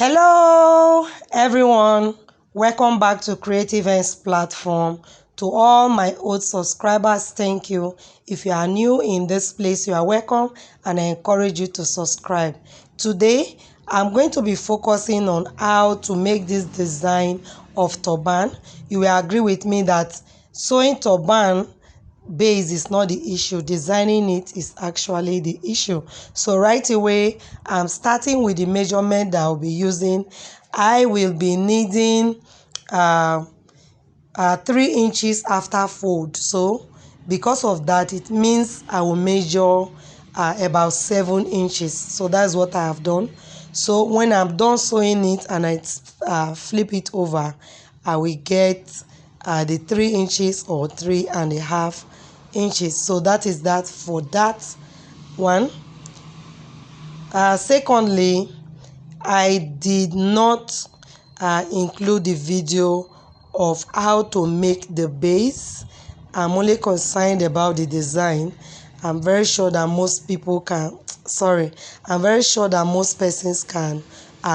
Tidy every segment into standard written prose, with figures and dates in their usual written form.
Hello everyone, welcome back to Creative Ends platform. To all my old subscribers, thank you. If you are new in this place, you are welcome, and I encourage you to subscribe. Today I'm going to be focusing on how to make this design of turban. You will agree with me that sewing turban base is not the issue, designing it is actually the issue. So right away, I'm starting with the measurement that I'll be using. I will be needing 3 inches after fold. So because of that, it means I will measure about 7 inches. So that's what I have done. So when I'm done sewing it and I flip it over, I will get the 3 inches or 3.5 inches. So that is that for that one. Secondly, I did not include the video of how to make the base. I'm only concerned about the design. I'm very sure that most people can, I'm very sure that most persons can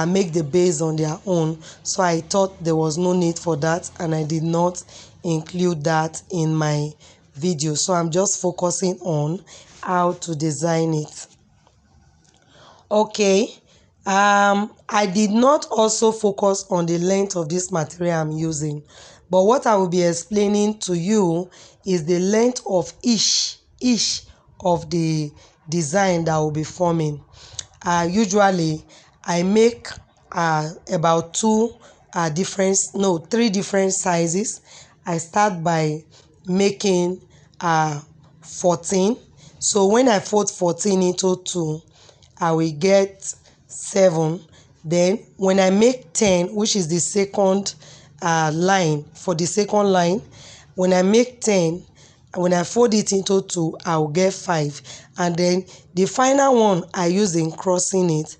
make the base on their own. So I thought there was no need for that, and I did not include that in my video. So I'm just focusing on how to design it. Okay, I did not also focus on the length of this material I'm using, but what I will be explaining to you is the length of each of the design that will be forming. Usually I make about three different sizes. I start by making 14. So when I fold 14 into 2, I will get 7. Then when I make 10, which is the second line, for the second line, when I make 10, when I fold it into 2, I will get 5. And then the final one I use in crossing it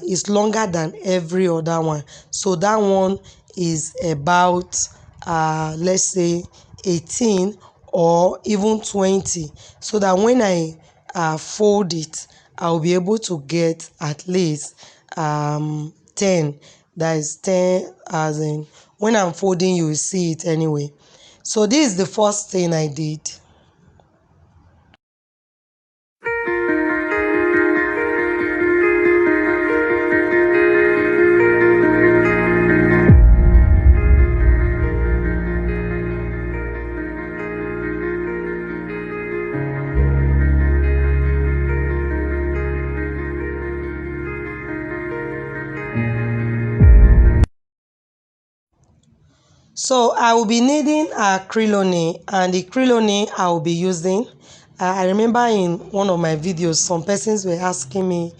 is longer than every other one. So that one is about, let's say, 18 or even 20. So that when I fold it, I'll be able to get at least 10. That is 10, as in when I'm folding, you will see it anyway. So this is the first thing I did. So I will be needing a Crinoline, and the Crinoline I will be using. I remember in one of my videos, some persons were asking me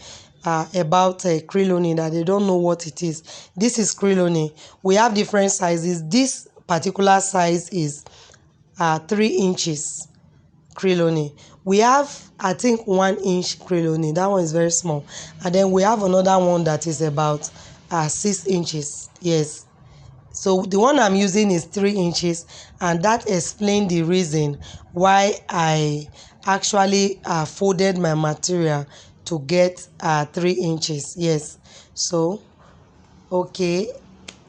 about a Crinoline, that they don't know what it is. This is Crinoline. We have different sizes. This particular size is 3 inches Crinoline. We have, I think, 1 inch Crinoline. That one is very small. And then we have another one that is about 6 inches. Yes. So the one I'm using is 3 inches, and that explains the reason why I actually folded my material to get 3 inches. Yes. So, okay.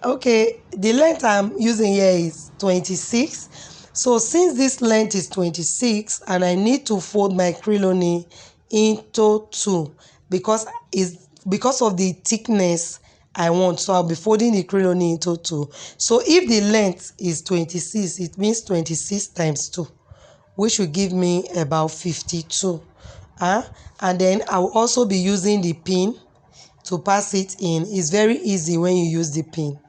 The length I'm using here is 26. So since this length is 26, and I need to fold my Crinoline into 2 because of the thickness I want. So I'll be folding the Crinoline into 2. So if the length is 26, it means 26 times 2, which will give me about 52. And then I will also be using the pin to pass it in. It's very easy when you use the pin.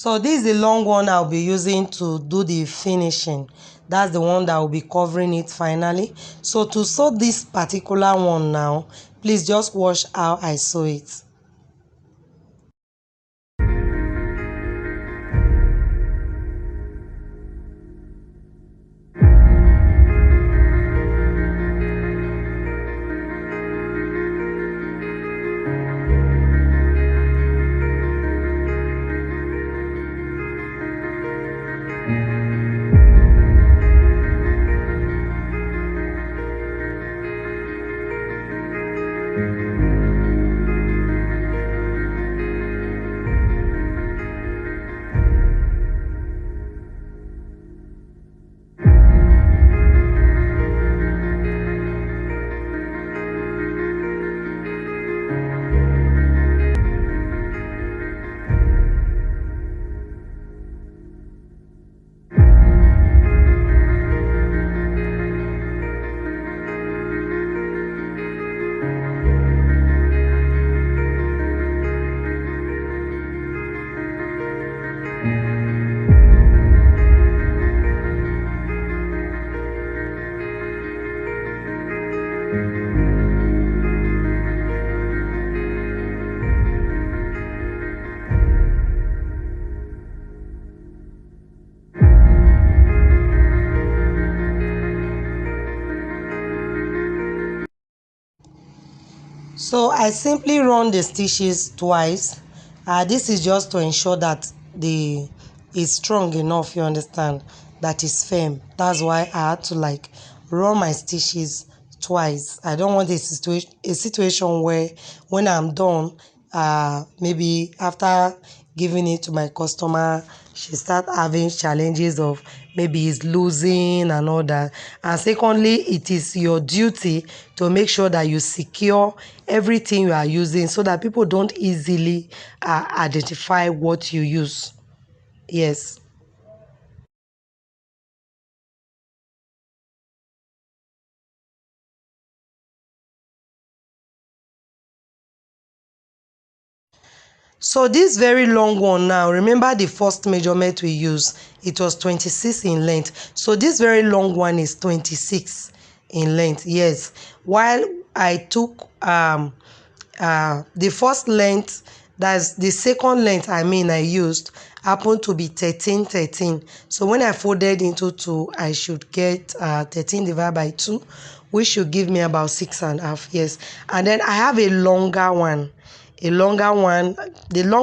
So this is the long one I'll be using to do the finishing. That's the one that will be covering it finally. So to sew this particular one now, please just watch how I sew it. So I simply run the stitches twice. This is just to ensure that the is strong enough, you understand, that is firm. That's why I had to like run my stitches twice. I don't want a situation where when I'm done, maybe after giving it to my customer, she start having challenges of maybe it's losing and all that. And secondly, it is your duty to make sure that you secure everything you are using so that people don't easily identify what you use. Yes. So this very long one now, remember the first measurement we used, it was 26 in length. So this very long one is 26 in length, yes. While I took the first length, that's the second length I used, happened to be 13. So when I folded into two, I should get 13 divided by 2, which should give me about 6.5, yes. And then I have a longer one. The long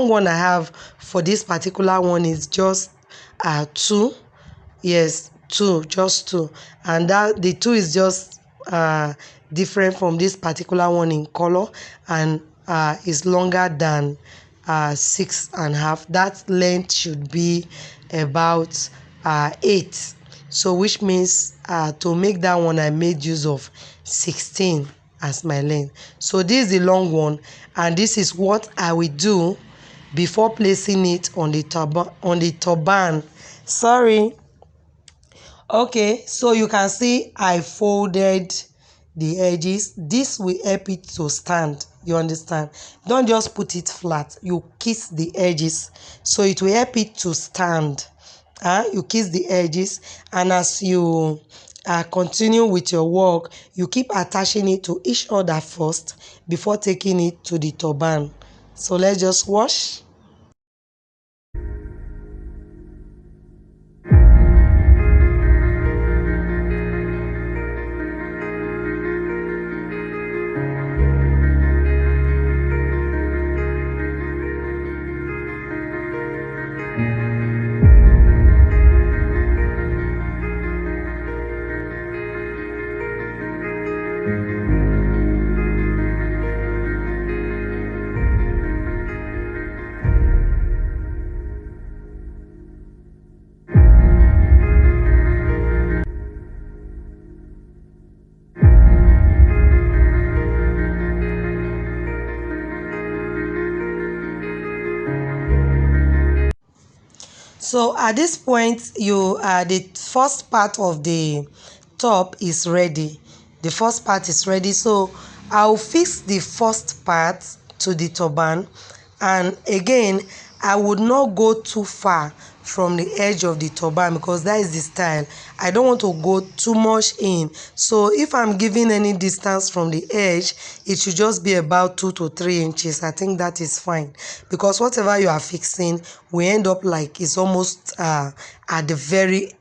one I have for this particular one is just 2. Yes, 2, just 2. And that the 2 is just different from this particular one in color, and is longer than 6.5. That length should be about 8. So which means to make that one I made use of 16 as my length. So this is the long one, and this is what I will do before placing it on the turban. Sorry. Okay, so you can see I folded the edges. This will help it to stand, you understand. Don't just put it flat, you kiss the edges so it will help it to stand. You kiss the edges, and as you continue with your work, you keep attaching it to each other first before taking it to the turban. So let's just wash. So at this point, the first part of the top is ready. The first part is ready. So I'll fix the first part to the turban, and again I would not go too far from the edge of the turban because that is the style. I don't want to go too much in. So if I'm giving any distance from the edge, it should just be about 2 to 3 inches. I think that is fine because whatever you are fixing we end up like it's almost at the very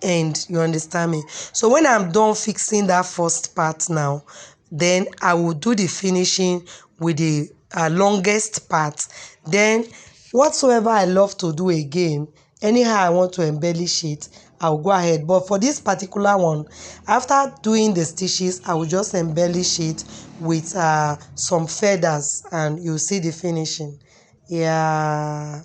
end. You understand me? So when I'm done fixing that first part now, then I will do the finishing with the longest part. Then whatsoever I love to do again, anyhow I want to embellish it, I'll go ahead. But for this particular one, after doing the stitches, I will just embellish it with some feathers and you'll see the finishing. Yeah.